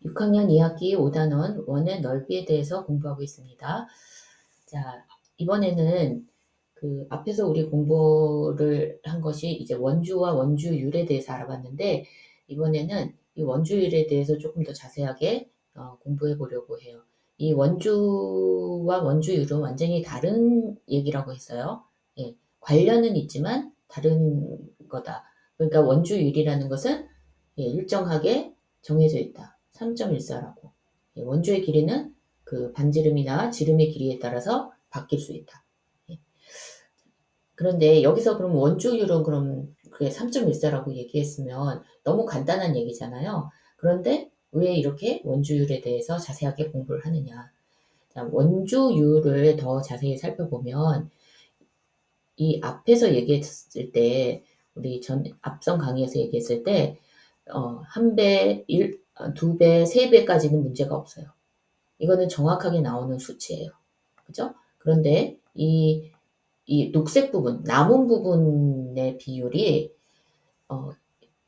6학년 2학기 5단원 원의 넓이에 대해서 공부하고 있습니다. 자, 이번에는 그 앞에서 우리 공부를 한 것이 이제 원주와 원주율에 대해서 알아봤는데, 이번에는 이 원주율에 대해서 조금 더 자세하게 공부해 보려고 해요. 이 원주와 원주율은 완전히 다른 얘기라고 했어요. 예, 관련은 있지만 다른 거다. 그러니까 원주율이라는 것은 일정하게 정해져 있다. 3.14라고. 원주의 길이는 그 반지름이나 지름의 길이에 따라서 바뀔 수 있다. 그런데 여기서 그럼 원주율은 그럼 그게 3.14라고 얘기했으면 너무 간단한 얘기잖아요. 그런데 왜 이렇게 원주율에 대해서 자세하게 공부를 하느냐. 자, 원주율을 더 자세히 살펴보면 이 앞에서 얘기했을 때 우리 앞선 강의에서 얘기했을 때 한 배, 두 배, 세 배까지는 문제가 없어요. 이거는 정확하게 나오는 수치예요. 그죠? 그런데 이 녹색 부분, 남은 부분의 비율이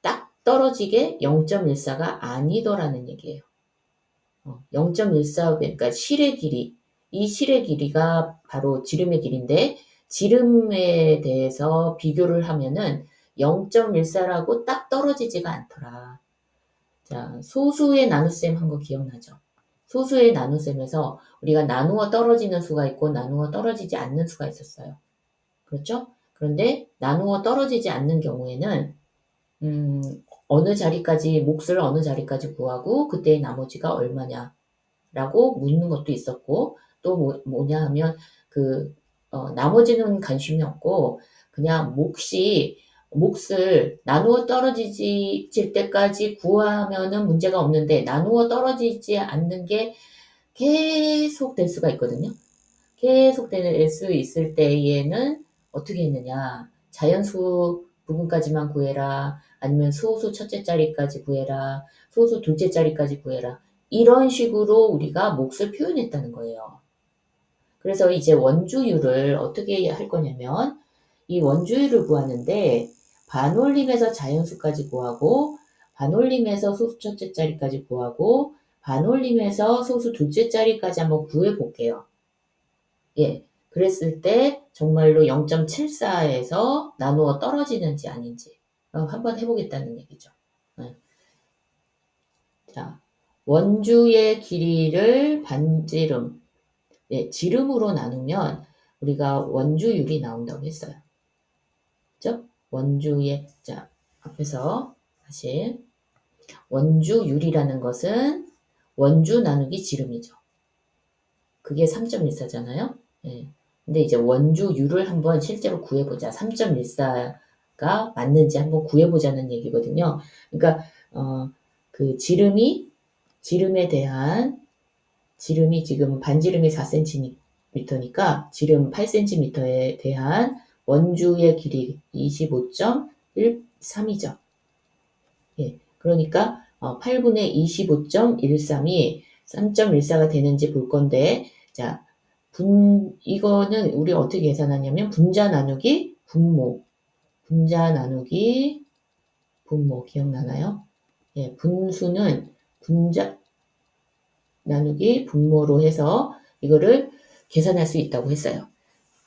딱 떨어지게 0.14가 아니더라는 얘기예요. 0.14, 그러니까 실의 길이, 이 실의 길이가 바로 지름의 길인데, 지름에 대해서 비교를 하면은 0.14라고 딱 떨어지지가 않더라. 자, 소수의 나눗셈 한 거 기억나죠? 소수의 나눗셈에서 우리가 나누어 떨어지는 수가 있고 나누어 떨어지지 않는 수가 있었어요. 그렇죠? 그런데 나누어 떨어지지 않는 경우에는 어느 자리까지 몫을 어느 자리까지 구하고 그때의 나머지가 얼마냐라고 묻는 것도 있었고 또 뭐냐 하면 나머지는 관심이 없고 그냥 몫을 나누어 떨어질 때까지 구하면은 문제가 없는데 나누어 떨어지지 않는 게 계속 될 수가 있거든요. 계속 될 수 있을 때에는 어떻게 했느냐. 자연수 부분까지만 구해라. 아니면 소수 첫째 자리까지 구해라. 소수 둘째 자리까지 구해라. 이런 식으로 우리가 몫을 표현했다는 거예요. 그래서 이제 원주율을 어떻게 할 거냐면 이 원주율을 구하는데 반올림에서 자연수까지 구하고 반올림에서 소수 첫째 자리까지 구하고 반올림에서 소수 둘째 자리까지 한번 구해 볼게요. 예. 그랬을 때 정말로 0.74에서 나누어 떨어지는지 아닌지 한번 해보겠다는 얘기죠. 자, 원주의 길이를 반지름, 지름으로 나누면 우리가 원주율이 나온다고 했어요. 그죠? 자, 앞에서 다시 원주율이라는 것은 원주 나누기 지름이죠. 그게 3.14잖아요. 예. 근데 이제 원주율을 한번 실제로 구해보자. 3.14가 맞는지 한번 구해보자는 얘기거든요. 그러니까 그 지름이 지금 반지름이 4cm니까 지름 8cm에 대한 원주의 길이 25.13이죠. 예. 그러니까 8분의 25.13이 3.14가 되는지 볼 건데, 자, 이거는 우리 어떻게 계산하냐면 분자 나누기 분모. 분자 나누기 분모 기억나나요? 예, 분수는 분자 나누기 분모로 해서 이거를 계산할 수 있다고 했어요.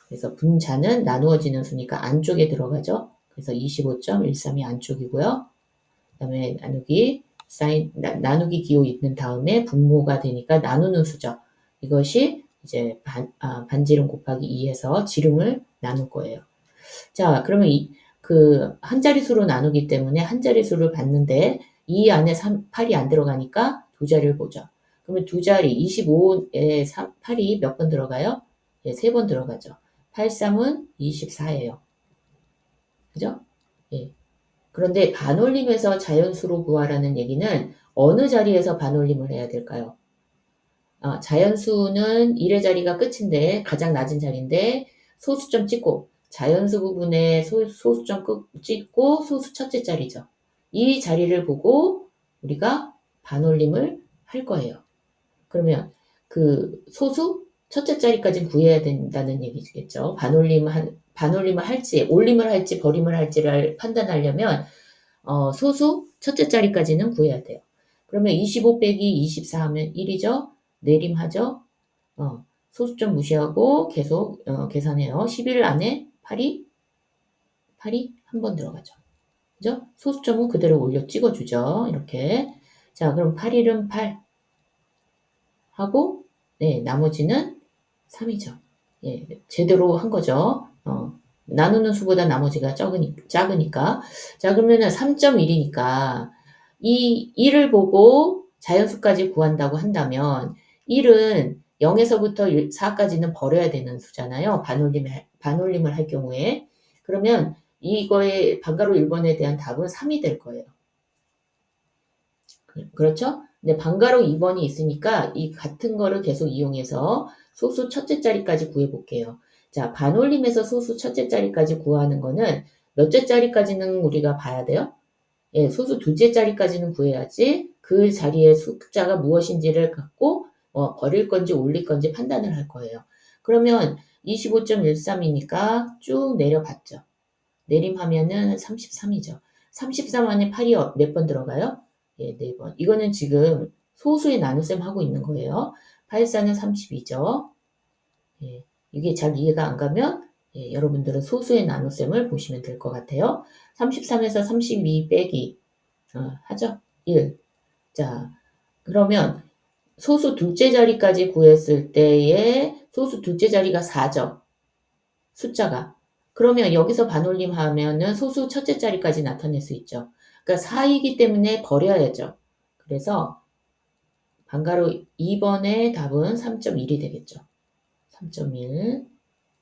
그래서 분자는 나누어지는 수니까 안쪽에 들어가죠. 그래서 25.13이 안쪽이고요. 그 다음에 나누기 기호 있는 다음에 분모가 되니까 나누는 수죠. 이것이 이제 반지름 곱하기 2해서 지름을 나눌 거예요. 자, 그러면 한 자릿수로 나누기 때문에 한 자릿수를 봤는데 2 안에 8이 안 들어가니까 두 자리를 보죠. 그러면 두 자리 25에 8이 몇 번 들어가요? 예, 3번 들어가죠. 8, 3은 24예요. 그죠? 예. 그런데 반올림에서 자연수로 구하라는 얘기는 어느 자리에서 반올림을 해야 될까요? 자연수는 1의 자리가 끝인데 가장 낮은 자리인데 소수점 찍고 자연수 부분에 소수점 찍고 소수 첫째 자리죠. 이 자리를 보고 우리가 반올림을 할 거예요. 그러면 그 소수 첫째 자리까지 구해야 된다는 얘기겠죠. 반올림을 할지 올림을 할지 버림을 할지를 판단하려면 소수 첫째 자리까지는 구해야 돼요. 그러면 25 빼기 24 하면 1이죠? 내림하죠? 소수점 무시하고 계속 계산해요. 11 안에 8이 한 번 들어가죠. 그죠? 소수점은 그대로 올려 찍어주죠. 이렇게. 자, 그럼 8일은 8 하고, 네, 나머지는 3이죠. 예, 제대로 한 거죠. 나누는 수보다 나머지가 작으니까. 자, 그러면은 3.1이니까 이 1을 보고 자연수까지 구한다고 한다면 1은 0에서부터 4까지는 버려야 되는 수잖아요. 반올림을 할 경우에. 그러면 이거의 반가로 1번에 대한 답은 3이 될 거예요. 그렇죠? 근데 반가로 2번이 있으니까 이 같은 거를 계속 이용해서 소수 첫째 자리까지 구해 볼게요. 자, 반올림에서 소수 첫째 자리까지 구하는 거는 몇째 자리까지는 우리가 봐야 돼요? 예, 소수 둘째 자리까지는 구해야지 그 자리의 숫자가 무엇인지를 갖고 버릴 건지 올릴 건지 판단을 할 거예요. 그러면 25.13이니까 쭉 내려봤죠. 내림하면은 33이죠. 33 안에 8이 몇 번 들어가요? 예, 4번. 이거는 지금 소수의 나눗셈 하고 있는 거예요. 84는 32죠. 예, 이게 잘 이해가 안 가면 여러분들은 소수의 나눗셈을 보시면 될 것 같아요. 33에서 32 빼기 하죠. 1. 자, 그러면 소수 둘째 자리까지 구했을 때에 소수 둘째 자리가 4죠. 숫자가. 그러면 여기서 반올림 하면은 소수 첫째 자리까지 나타낼 수 있죠. 그러니까 4이기 때문에 버려야죠. 그래서 반가로 2번의 답은 3.1이 되겠죠. 3.1.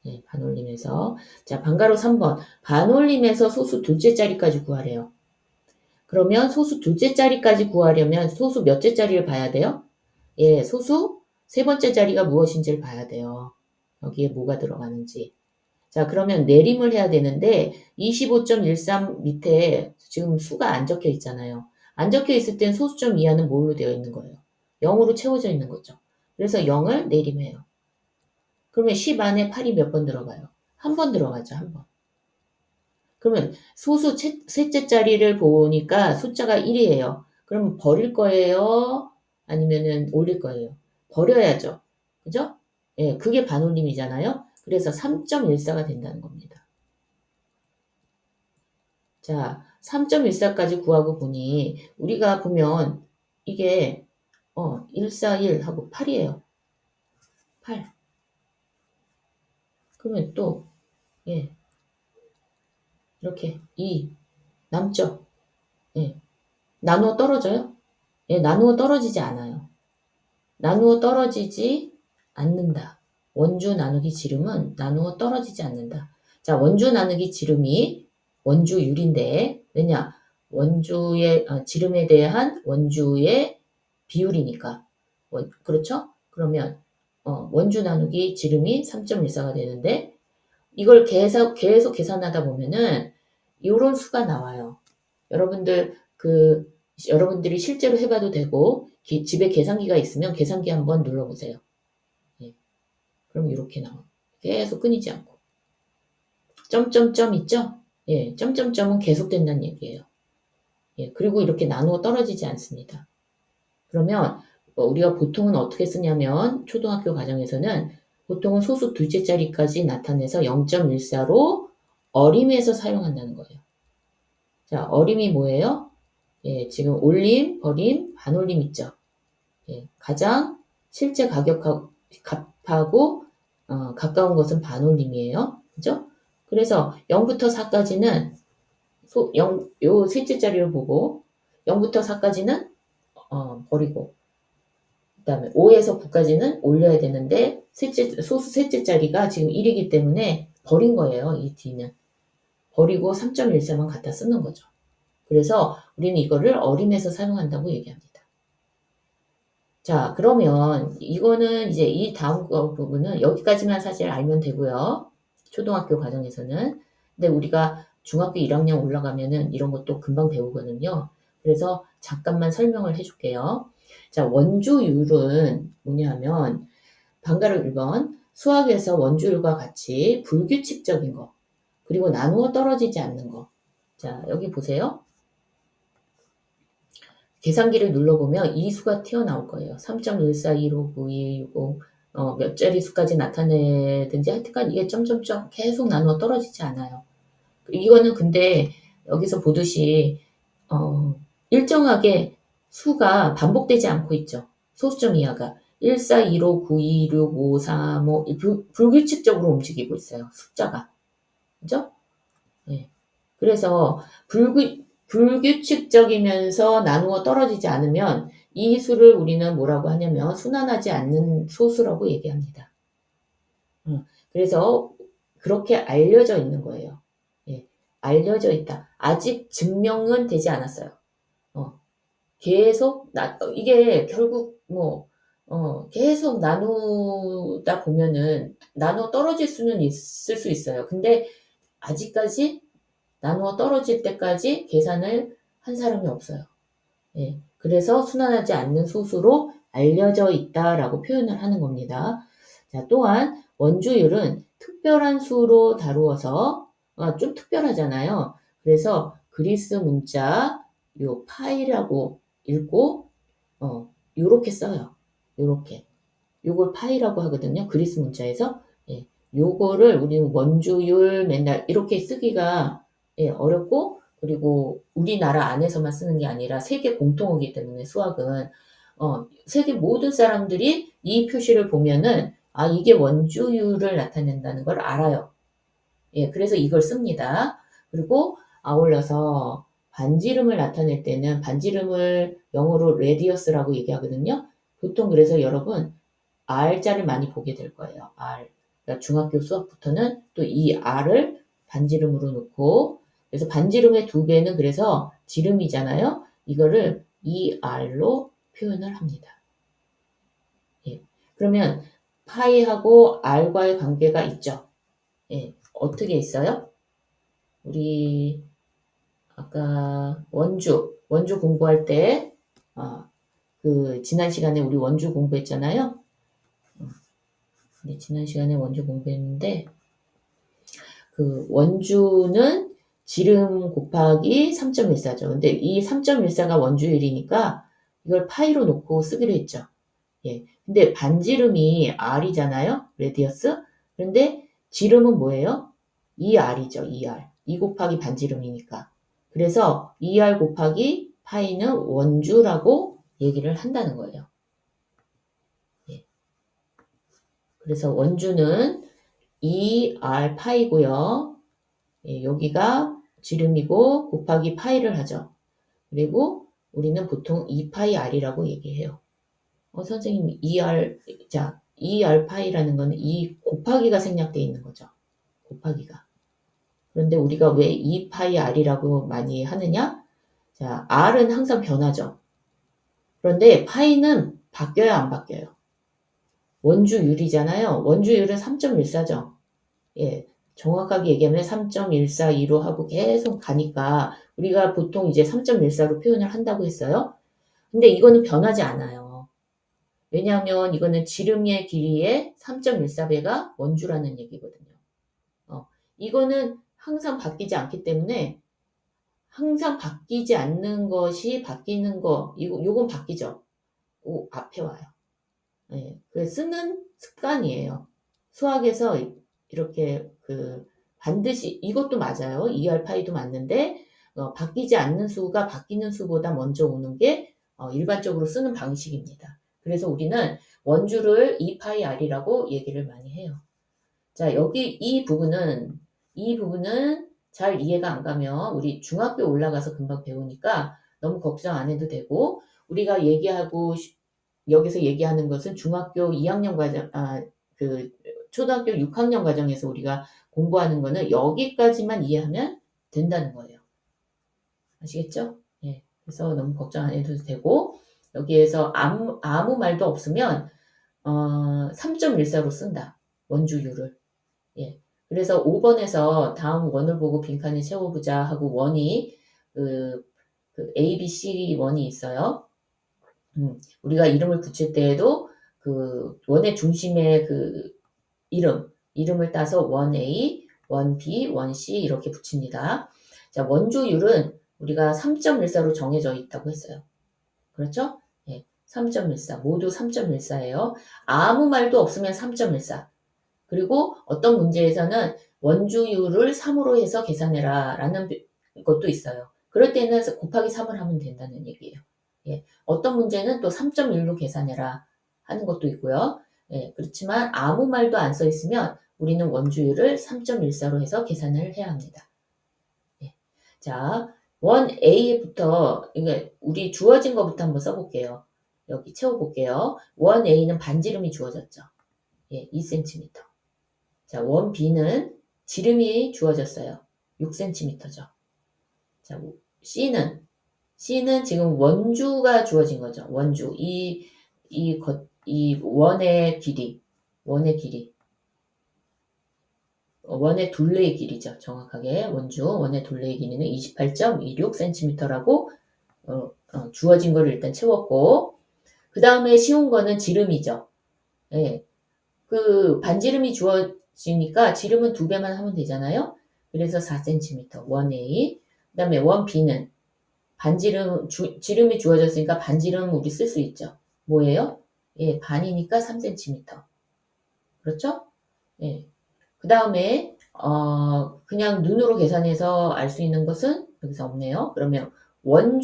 네, 반올림에서. 자, 반가로 3번. 반올림에서 소수 둘째 자리까지 구하래요. 그러면 소수 둘째 자리까지 구하려면 소수 몇째 자리를 봐야 돼요? 예, 소수 세 번째 자리가 무엇인지를 봐야 돼요. 여기에 뭐가 들어가는지. 자, 그러면 내림을 해야 되는데 25.13 밑에 지금 수가 안 적혀 있잖아요. 안 적혀 있을 땐 소수점 이하는 뭘로 되어 있는 거예요? 0으로 채워져 있는 거죠. 그래서 0을 내림해요. 그러면 10 안에 8이 몇 번 들어가요? 한 번 들어가죠, 한 번. 그러면 소수 셋째 자리를 보니까 숫자가 1이에요. 그럼 버릴 거예요? 아니면은 올릴 거예요? 버려야죠. 그죠? 예, 그게 반올림이잖아요. 그래서 3.14가 된다는 겁니다. 자, 3.14까지 구하고 보니 우리가 보면 이게 141 하고 8이에요. 8. 그러면 또 예, 이렇게 2 남죠. 예. 나누어 떨어져요? 예, 나누어 떨어지지 않아요. 나누어 떨어지지 않는다. 원주 나누기 지름은 나누어 떨어지지 않는다. 자, 원주 나누기 지름이 원주율인데 왜냐? 원주의 지름에 대한 원주의 비율이니까. 그렇죠? 그러면 원주 나누기 지름이 3.14가 되는데 이걸 계속 계산하다 보면은 이런 수가 나와요. 여러분들이 실제로 해봐도 되고 집에 계산기가 있으면 계산기 한번 눌러보세요. 예. 그럼 이렇게 나와. 계속 끊이지 않고. 점점점 있죠? 예, 점점점은 계속된다는 얘기예요. 예, 그리고 이렇게 나누어 떨어지지 않습니다. 그러면 우리가 보통은 어떻게 쓰냐면 초등학교 과정에서는 보통은 소수 둘째 자리까지 나타내서 0.14로 어림에서 사용한다는 거예요. 자, 어림이 뭐예요? 예, 지금 올림, 버림, 반올림 있죠? 예, 가장 실제 값하고 가까운 것은 반올림이에요. 그죠? 그래서 0부터 4까지는 요 셋째 자리를 보고 0부터 4까지는 버리고 그 다음에 5에서 9까지는 올려야 되는데 소수 셋째 자리가 지금 1이기 때문에 버린 거예요. 이 뒤는. 버리고 3.14만 갖다 쓰는 거죠. 그래서 우리는 이거를 어림에서 사용한다고 얘기합니다. 자, 그러면 이거는 이제 이 다음 부분은 여기까지만 사실 알면 되고요. 초등학교 과정에서는. 근데 우리가 중학교 1학년 올라가면은 이런 것도 금방 배우거든요. 그래서 잠깐만 설명을 해줄게요. 자, 원주율은 뭐냐면 방가로 1번 수학에서 원주율과 같이 불규칙적인 거 그리고 나누어 떨어지지 않는 거. 자, 여기 보세요. 계산기를 눌러보면 이 수가 튀어나올 거예요. 3.14159260 몇 자리 수까지 나타내든지 하여튼간 이게 점점점 계속 나누어 떨어지지 않아요. 이거는 근데 여기서 보듯이 일정하게 수가 반복되지 않고 있죠. 소수점 이하가 1415921653 불규칙적으로 움직이고 있어요. 숫자가. 그죠? 네. 그래서 불규칙적이면서 나누어 떨어지지 않으면 이 수를 우리는 뭐라고 하냐면 순환하지 않는 소수라고 얘기합니다. 그래서 그렇게 알려져 있는 거예요. 예, 알려져 있다. 아직 증명은 되지 않았어요. 계속 이게 결국 계속 나누다 보면은 나누어 떨어질 수는 있을 수 있어요. 근데 아직까지 나누어 떨어질 때까지 계산을 한 사람이 없어요. 예, 그래서 순환하지 않는 소수로 알려져 있다라고 표현을 하는 겁니다. 자, 또한 원주율은 특별한 수로 다루어서 좀 특별하잖아요. 그래서 그리스 문자 요 파이라고 읽고 요렇게 써요. 요렇게. 요걸 파이라고 하거든요. 그리스 문자에서. 예, 요거를 우리는 원주율 맨날 이렇게 쓰기가 어렵고 그리고 우리나라 안에서만 쓰는 게 아니라 세계 공통어기 때문에 수학은 세계 모든 사람들이 이 표시를 보면은 이게 원주율을 나타낸다는 걸 알아요. 예, 그래서 이걸 씁니다. 그리고 아울러서 반지름을 나타낼 때는 반지름을 영어로 레디어스라고 얘기하거든요. 보통 그래서 여러분 R자를 많이 보게 될 거예요. R. 그러니까 중학교 수학부터는 또 이 R을 반지름으로 놓고 그래서 반지름의 2배는 그래서 지름이잖아요. 이거를 ER로 표현을 합니다. 예. 그러면 파이하고 R과의 관계가 있죠. 예. 어떻게 있어요? 우리 아까 원주 공부할 때 지난 시간에 우리 원주 공부했잖아요. 네, 지난 시간에 원주 공부했는데 그 원주는 지름 곱하기 3.14죠. 근데 이 3.14가 원주율이니까 이걸 파이로 놓고 쓰기로 했죠. 예. 근데 반지름이 R이잖아요. 레디어스. 그런데 지름은 뭐예요? 2R이죠. 2R. 2 곱하기 반지름이니까. 그래서 2R 곱하기 파이는 원주라고 얘기를 한다는 거예요. 예. 그래서 원주는 2R 파이고요. 예, 여기가 지름이고 곱하기 파이를 하죠. 그리고 우리는 보통 2파이 R이라고 얘기해요. 선생님 2R, 자, 2R 파이라는 거는 이 곱하기가 생략되어 있는 거죠. 곱하기가. 그런데 우리가 왜 2파이 R이라고 많이 하느냐? 자, R은 항상 변하죠. 그런데 파이는 바뀌어요, 안 바뀌어요? 원주율이잖아요. 원주율은 3.14죠. 예, 정확하게 얘기하면 3.142로 하고 계속 가니까 우리가 보통 이제 3.14로 표현을 한다고 했어요. 근데 이거는 변하지 않아요. 왜냐하면 이거는 지름의 길이의 3.14배가 원주라는 얘기거든요. 이거는 항상 바뀌지 않기 때문에 항상 바뀌지 않는 것이 바뀌는 거, 요건 바뀌죠. 앞에 와요. 예, 그 쓰는 습관이에요. 수학에서 이렇게 반드시 이것도 맞아요. 2알파이도 맞는데 바뀌지 않는 수가 바뀌는 수보다 먼저 오는 게 일반적으로 쓰는 방식입니다. 그래서 우리는 원주를 2파이 R이라고 얘기를 많이 해요. 자, 여기 이 부분은 잘 이해가 안 가면 우리 중학교 올라가서 금방 배우니까 너무 걱정 안 해도 되고 우리가 여기서 얘기하는 것은 중학교 2학년 과정, 초등학교 6학년 과정에서 우리가 공부하는 거는 여기까지만 이해하면 된다는 거예요. 아시겠죠? 예. 그래서 너무 걱정 안 해도 되고, 여기에서 아무 말도 없으면, 3.14로 쓴다. 원주율을. 예. 그래서 5번에서 다음 원을 보고 빈칸을 채워보자 하고 원이, A, B, C 원이 있어요. 우리가 이름을 붙일 때에도 원의 중심의 이름을 따서 1A, 1B, 1C 이렇게 붙입니다. 자, 원주율은 우리가 3.14로 정해져 있다고 했어요. 그렇죠? 예, 3.14. 모두 3.14예요. 아무 말도 없으면 3.14. 그리고 어떤 문제에서는 원주율을 3으로 해서 계산해라 라는 것도 있어요. 그럴 때는 곱하기 3을 하면 된다는 얘기예요. 예, 어떤 문제는 또 3.1로 계산해라 하는 것도 있고요. 예, 그렇지만 아무 말도 안 써 있으면 우리는 원주율을 3.14로 해서 계산을 해야 합니다. 예. 자, 원 A부터, 이게 우리 주어진 것부터 한번 써볼게요. 여기 채워볼게요. 원 A는 반지름이 주어졌죠. 예, 2cm. 자, 원 B는 지름이 주어졌어요. 6cm죠. 자, C는 지금 원주가 주어진 거죠. 원주. 이 원의 길이. 원의 둘레의 길이죠. 정확하게. 원의 둘레의 길이는 28.26cm라고 주어진 거를 일단 채웠고, 그 다음에 쉬운 거는 지름이죠. 예. 그 반지름이 주어지니까 지름은 2배만 하면 되잖아요. 그래서 4cm 원 A. 그 다음에 원 B는 지름이 주어졌으니까 반지름 우리 쓸 수 있죠. 뭐예요? 예, 반이니까 3cm. 그렇죠? 예. 그 다음에 그냥 눈으로 계산해서 알 수 있는 것은 여기서 없네요. 그러면 원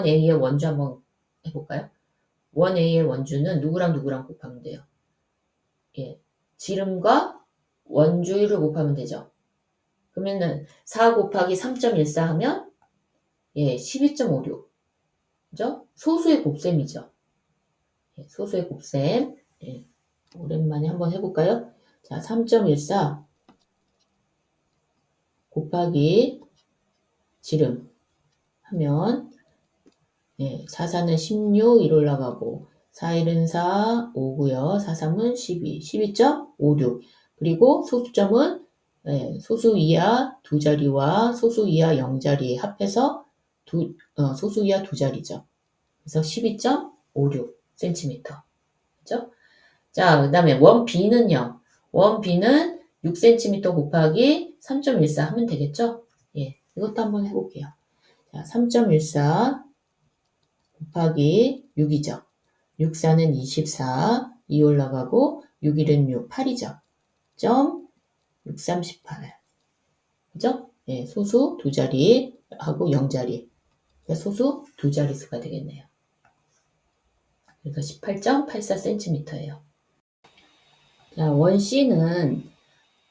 A의 원주 한번 해볼까요? 원 A의 원주는 누구랑 곱하면 돼요? 예, 지름과 원주율을 곱하면 되죠. 그러면은 4 곱하기 3.14 하면 예, 12.56. 그죠? 소수의 곱셈이죠. 예, 소수의 곱셈. 예, 오랜만에 한번 해볼까요? 자, 3.14 곱하기 지름 하면 예, 4사는 16, 1 올라가고 4, 1은 4, 5고요. 4, 3은 12, 12.56. 그리고 소수점은 예, 소수 이하 두 자리와 소수 이하 0자리 합해서 소수 이하 두 자리죠. 그래서 12.56cm. 그죠? 자, 그 다음에 원 B는요. 원 B는 6cm 곱하기 3.14 하면 되겠죠? 예, 이것도 한번 해볼게요. 자, 3.14 곱하기 6이죠. 6, 4는 24, 2 올라가고 6, 1은 6, 8이죠. 점 638. 그죠? 예, 소수 두 자리 하고 0자리. 소수 두 자릿수가 되겠네요. 그래서 18.84cm예요. 자, 원 C는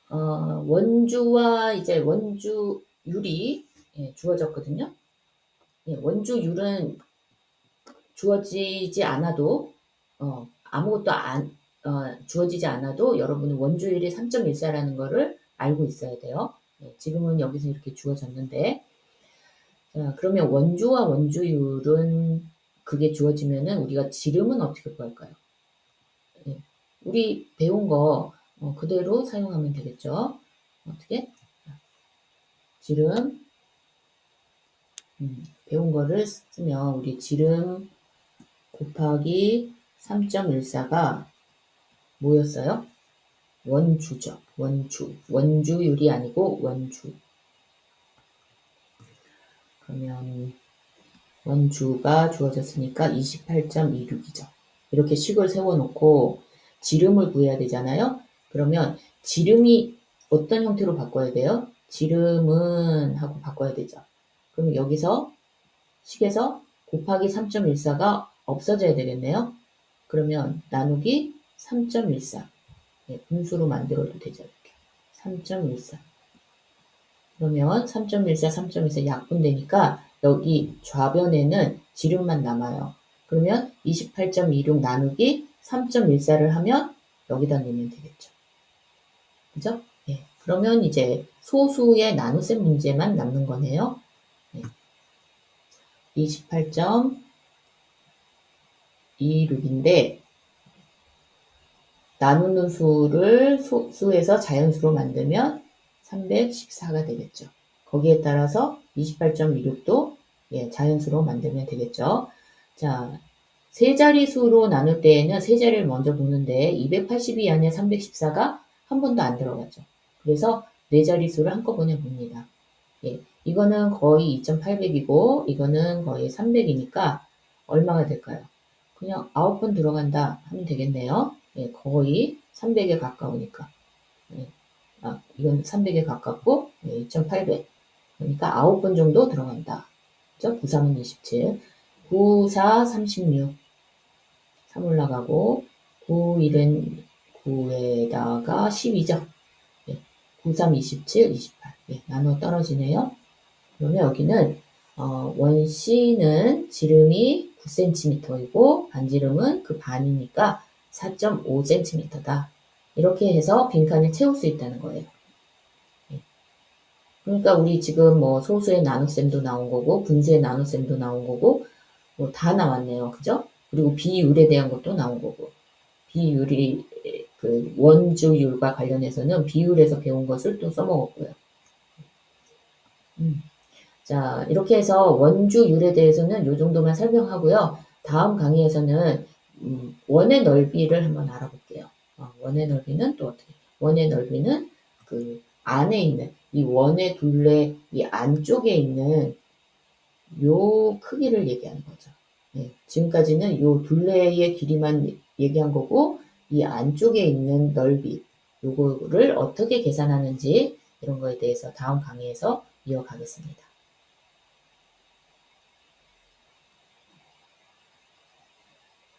원주와 이제 원주율이 예, 주어졌거든요. 예, 원주율은 주어지지 않아도 아무것도 주어지지 않아도 여러분은 원주율이 3.14라는 거를 알고 있어야 돼요. 네, 지금은 여기서 이렇게 주어졌는데 자, 그러면 원주와 원주율은 그게 주어지면은 우리가 지름은 어떻게 구할까요? 네, 우리 배운 거 그대로 사용하면 되겠죠. 어떻게? 지름 배운 거를 쓰면 우리 지름 곱하기 3.14가 뭐였어요? 원주죠. 원주율이 아니고 원주. 그러면 원주가 주어졌으니까 28.26이죠. 이렇게 식을 세워놓고 지름을 구해야 되잖아요. 그러면 지름이 어떤 형태로 바꿔야 돼요? 지름은 하고 바꿔야 되죠. 그럼 여기서 식에서 곱하기 3.14가 없어져야 되겠네요. 그러면 나누기 3.14. 네, 분수로 만들어도 되죠. 이렇게. 3.14. 그러면 3.14, 3.14 약분되니까 여기 좌변에는 지름만 남아요. 그러면 28.26 나누기 3.14를 하면 여기다 넣으면 되겠죠. 그죠? 예. 그러면 이제 소수의 나눗셈 문제만 남는 거네요. 예. 28.26인데 나누는 수를 소수에서 자연수로 만들면 314가 되겠죠. 거기에 따라서 28.26도 예, 자연수로 만들면 되겠죠. 자, 세 자리수로 나눌 때에는 세 자리를 먼저 보는데 282 안에 314가 한 번도 안 들어가죠. 그래서 네 자리수를 한꺼번에 봅니다. 예, 이거는 거의 2,800이고 이거는 거의 300이니까 얼마가 될까요? 그냥 9번 들어간다 하면 되겠네요. 예, 거의 300에 가까우니까. 예, 이건 300에 가깝고, 예, 2800. 그러니까 9번 정도 들어간다. 그죠? 9, 3은 27. 9, 4, 36. 3 올라가고, 9, 1은 9에다가 12죠. 예, 9, 3, 27, 28. 예, 나눠 떨어지네요. 그러면 여기는 원C는 지름이 9cm이고 반지름은 그 반이니까 4.5cm다. 이렇게 해서 빈칸을 채울 수 있다는 거예요. 예. 그러니까 우리 지금 뭐 소수의 나눗셈도 나온 거고 분수의 나눗셈도 나온 거고 뭐 다 나왔네요. 그죠? 그리고 비율에 대한 것도 나온 거고 비율이 그 원주율과 관련해서는 비율에서 배운 것을 또 써먹었고요. 자, 이렇게 해서 원주율에 대해서는 이 정도만 설명하고요. 다음 강의에서는 원의 넓이를 한번 알아볼게요. 원의 넓이는 또 어떻게? 원의 넓이는 그 안에 있는 이 원의 둘레 이 안쪽에 있는 요 크기를 얘기하는 거죠. 네, 지금까지는 요 둘레의 길이만 얘기한 거고 이 안쪽에 있는 넓이 요거를 어떻게 계산하는지 이런 거에 대해서 다음 강의에서 이어가겠습니다.